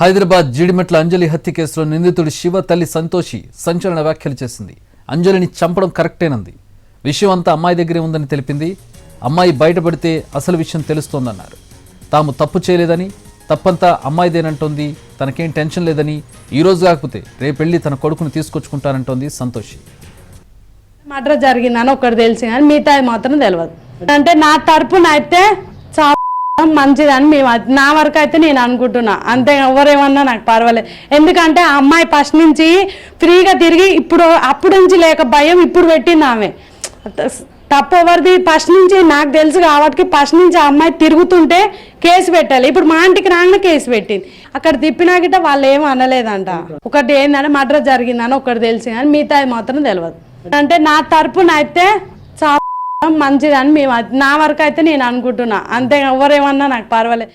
హైదరాబాద్ జీడిమెట్ల అంజలి హత్య కేసులో నిందితుడు శివ తల్లి సంతోషి సంచలన వ్యాఖ్యలు చేసింది. అంజలిని చంపడం కరెక్టేనంది. విషయం అంతా అమ్మాయి దగ్గరే ఉందని తెలిపింది. అమ్మాయి బయటపడితే అసలు విషయం తెలుస్తోందన్నారు. తాము తప్పు చేయలేదని, తప్పంతా అమ్మాయిదేనంటోంది. తనకేం టెన్షన్ లేదని, ఈ రోజు కాకపోతే రేపెళ్ళి తన కొడుకుని తీసుకొచ్చుకుంటానంటోంది సంతోషి. మర్డర్ జరిగిందని ఒకటి తెలిసి కానీ మిగతా మాత్రం తెలియదు. అంటే నా తరపున అయితే మంచిదని మేము నా వరకు అయితే నేను అనుకుంటున్నా. అంతే, ఎవరేమన్నా నాకు పర్వాలేదు. ఎందుకంటే ఆ అమ్మాయి ఫస్ట్ నుంచి ఫ్రీగా తిరిగి అప్పుడు నుంచి లేక భయం ఇప్పుడు పెట్టింది ఆమె. తప్పు ఎవరిది ఫస్ట్ నుంచి నాకు తెలుసు కాబట్టి ఫస్ట్ నుంచి ఆ అమ్మాయి తిరుగుతుంటే కేసు పెట్టాలి. ఇప్పుడు మా ఇంటికి రాగానే కేసు పెట్టింది. అక్కడ తిప్పినా గిట్ట వాళ్ళు ఏమీ అనలేదంట. ఒకటి ఏంటంటే మర్డర్ జరిగిందని ఒకటి తెలిసి కానీ మిగతా మాత్రం తెలియదు. అంటే నా తరపున అయితే మంచిదని మేము నా వరకు అయితే నేను అనుకుంటున్నా. అంతే, ఎవరేమన్నా నాకు పర్వాలేదు.